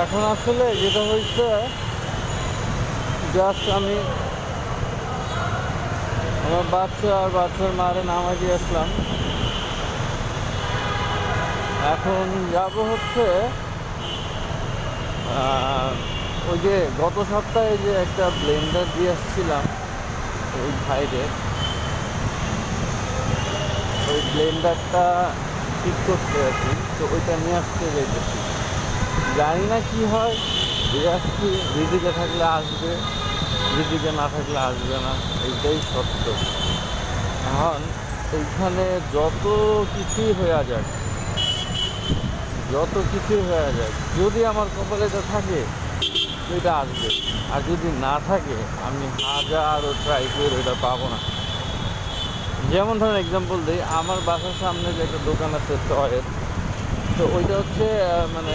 এখন আসলে যেটা হয়েছে, জাস্ট আমি আমার বাচ্চা আর বাচ্চার মারে নামাজি আসলাম। এখন যাব হচ্ছে ওই যে গত সপ্তাহে যে একটা ব্লেন্ডার দিয়ে আসছিলাম ওই ভাইরে, ওই ব্লেন্ডারটা ঠিক করতে আছি, তো ওইটা নিয়ে আসতে যাইতেছি। জানি না কি হয়, দিয়ে আসছি। রিজিকে থাকলে আসবে, রিজিকে না থাকলে আসবে না, এইটাই সত্য। এখন এইখানে যত কিছুই হয়ে যাক, যদি আমার কপালে এটা থাকে ওইটা আসবে, আর যদি না থাকে আমি হাজারও ট্রাই করে ওইটা পাবো না। যেমন ধরেন এক্সাম্পল দিই, আমার বাসার সামনে যে একটা দোকান আছে টয়ের, তো ওইটা হচ্ছে মানে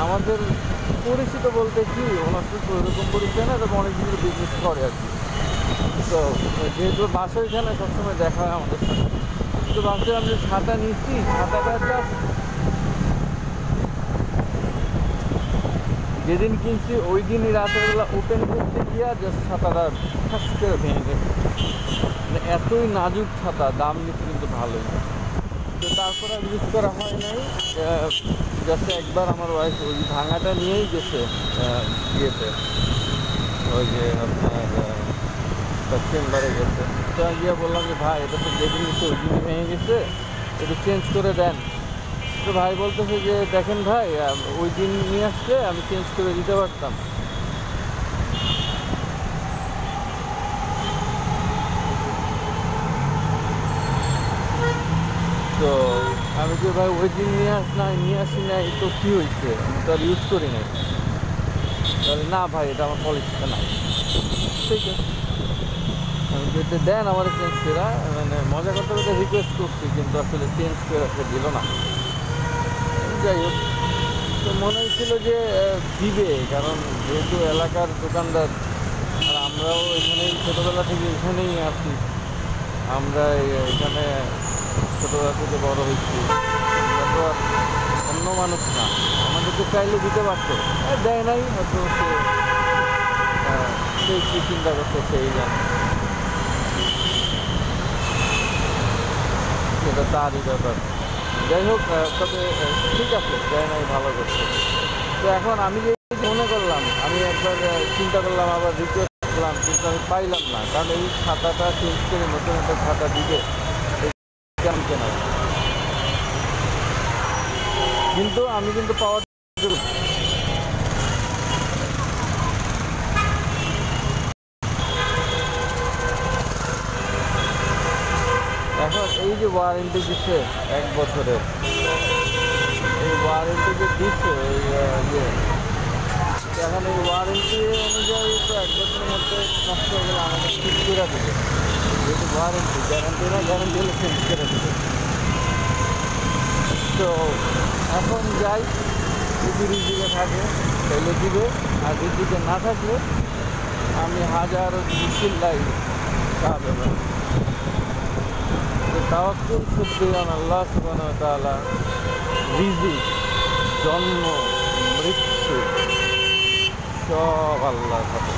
আমাদের পরিচিত বলতে কি, ওনার সাথে ওইরকম পরিচয় না, তবে অনেক দিনের বিজনেস করে আর কি। তো যেহেতু বাসার এখানে সবসময় দেখা হয় আমাদের সাথে, তো ভাবছিলাম আমি যে ছাতা নিচ্ছি, ছাতাটা জাস্ট যেদিন কিনছি ওই দিনই রাতের বেলা ওপেন করতে গিয়া জাস্ট ছাতাটা ঠাস করে ভেঙে গেছে। মানে এতই নাজুক ছাতা, দাম নিচ্ছে কিন্তু ভালোই। তো তারপর আর ইউজ করা হয় নাই। জাস্ট একবার আমার ওয়াইফ ওই ভাঙাটা নিয়েই গেছে ইয়েতে, ওই যে আপনার চেম্বারে গেছে। তো আমি গিয়ে বললাম যে ভাই, এটা তো যেদিন নিচ্ছে ওই দিনই ভেঙে গেছে, একটু চেঞ্জ করে দেন। তো ভাই বলতেছে যে দেখেন ভাই, ওই দিন নিয়ে আসলে আমি চেঞ্জ করে দিতে পারতাম। তো আমি যে ভাই ওই দিন নিয়ে আসি নাই, তো কী হয়েছে, আমি তো আর ইউজ করি নাই। তাহলে না ভাই, এটা আমার পলিসিতে নাই। ঠিক আছে, আমি যদি দেন আমার চেঞ্জ করে, মানে মজা করতে করতে রিকোয়েস্ট করছি, কিন্তু আসলে চেঞ্জ করে সে দিল না। যাই হোক, তো মনে হয়েছিল যে দিবে, কারণ যেহেতু এলাকার দোকানদার, আর আমরাও এখানেই ছোটোবেলা থেকে এখানেই আছি, আমরা এখানে ছোটোবেলা থেকে বড় হয়েছি, আমরা তো আর অন্য মানুষ না। আমাদেরকে চাইলে দিতে পারতো, দেয় নাই, হয়তো সেই কী চিন্তা করতো সেই জানে, সেটা তারই ব্যাপার। যাই হোক, তবে ঠিক আছে, দেয় নাই, ভালো করছে। তো এখন আমি যে মনে করলাম, আমি একবার চিন্তা করলাম, আবার রিকোয়েস্ট করলাম, কিন্তু আমি পাইলাম না, কারণ এই ছাতাটা চেঞ্জ করে নতুন একটা ছাতা দিবে কেমন কেনা, কিন্তু আমি কিন্তু পাওয়ার এখন এই যে ওয়ারেন্টি দিচ্ছে 1 বছরের, এই ওয়ারেন্টি যে দিচ্ছে ওই ইয়ে, এখন এই ওয়ারেন্টি অনুযায়ী তো 1 বছরের মধ্যে নষ্ট হয়ে গেলে আমাকে ঠিক করে দেবে, যেহেতু ওয়ারেন্টি, গ্যারান্টি না, গ্যারান্টি হলে চেঞ্জ করে দেবে। তো এখন যাই, যদি রিজিকে থাকে তাহলে দিবে, আর রিজিকে না থাকলে আমি হাজার চিল্লাই তা দেবে। তো তাওয়াক্কুল শুকরিয়ান আল্লাহ সুবহানাহু ওয়া তাআলা, রিজিক, জন্ম, মৃত্যু সব আল্লাহর হাতে।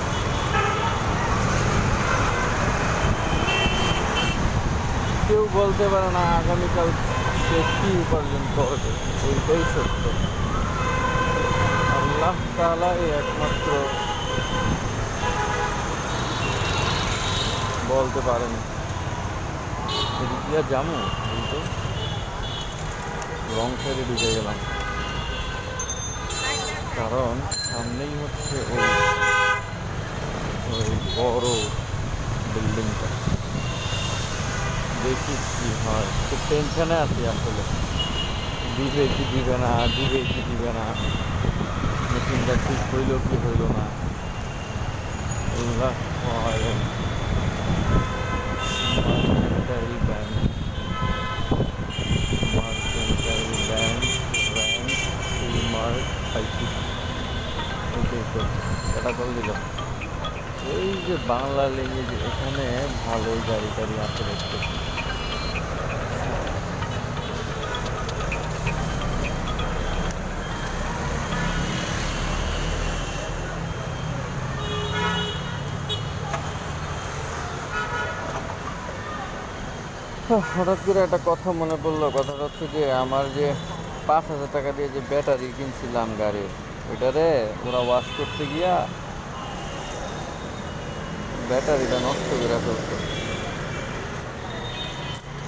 কেউ বলতে পারে না আগামীকাল সে কী উপার্জন করবে, এইটাই সত্য। আল্লাহ তাআলা একমাত্র বলতে পারেন। এদিকে জামু, কিন্তু রং সাইডে ঢুকে গেলাম, কারণ সামনেই হচ্ছে ওই বড় বিল্ডিংটা। দেখি কি হয়, খুব টেনশনে আছি আসলে, দিবে কি দিবে না, মেশিনটা ঠিক হইল কি হইল না, আল্লাহ আলেম। মার্কেন্টাইল ব্যাংক র্যাঙ্ক মার্ক পাইছি, এটা কল দিল। এই যে বাংলা ল্যাঙ্গুয়েজ, এখানে ভালোই গাড়ি টাড়ি আছে দেখতেছি। হঠাৎ করে একটা কথা মনে পড়লো। কথাটা হচ্ছে যে আমার যে 5,000 টাকা দিয়ে যে ব্যাটারি কিনছিলাম গাড়ির, ওইটারে ওরা ওয়াশ করতে গিয়া ব্যাটারিটা নষ্ট করে ফেলছে।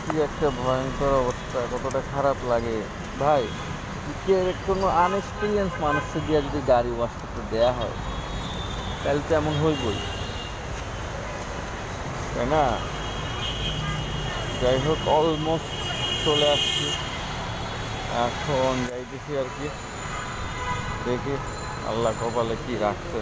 কি একটা ভয়ঙ্কর অবস্থা, কতটা খারাপ লাগে ভাই। কে কোনো আনএক্সপিরিয়েন্স মানুষকে দিয়ে যদি গাড়ি ওয়াশ করতে দেওয়া হয় তাহলে তো এমন হইবই, তাই না? যাই হোক, অলমোস্ট চলে আসছি, এখন যাইতেছি আর কি। দেখি আল্লাহ কপালে কি রাখছে।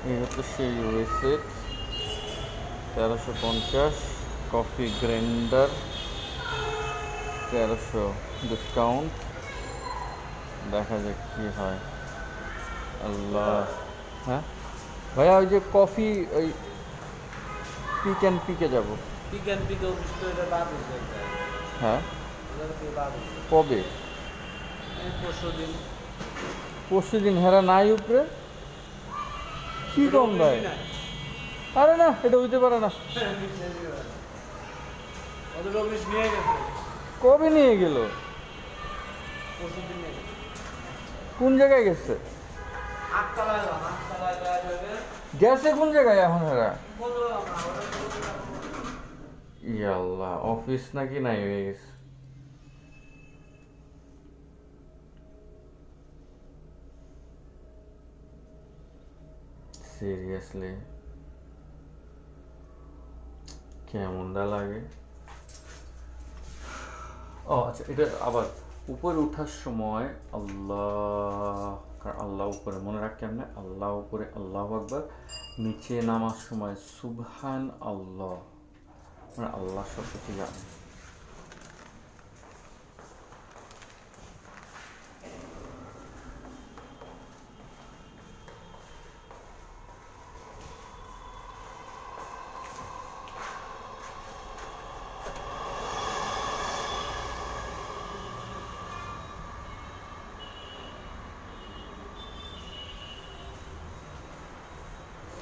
এই হচ্ছে সেই রিসিট, 1350, কফি গ্রাইন্ডার 1300 ডিসকাউন্ট। দেখা যাক কি হয়। আল্লাহ। হ্যাঁ ভাইয়া, ওই যে কফি, ওই পিক অ্যান্ড পিকে যাবো। হ্যাঁ, কবে? পরশু দিন। হেরা নাই উপরে কি কম ভাই? আরে না, এটা হইতে পারে না। কবে নিয়ে গেল? কোন জায়গায় গেছে? গেছে কোন জায়গায় এখন এরা? ইয়াল্লাহ, অফিস নাকি নাই হয়ে গেছে। সিরিয়াসলি কেমনটা লাগে। ও আচ্ছা, এটা আবার উপরে ওঠার সময় আল্লাহ, আল্লাহ উপরে মনে রাখ কেমনে, আল্লাহ উপরে আল্লাহু আকবার, নিচে নামার সময় সুবহান আল্লাহ, মানে আল্লাহ সব কিছু জানে।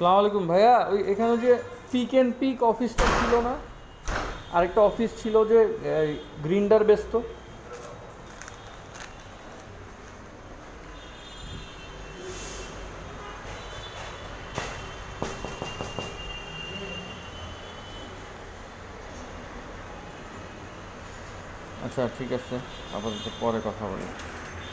আসসালামু আলাইকুম ভাইয়া, ওই এখানে যে পিক অ্যান্ড পিক অফিসটা ছিল না, আরেকটা অফিস ছিল যে গ্রিন্ডার ব্যস্ত। আচ্ছা ঠিক আছে, আপাতত পরে কথা বলি।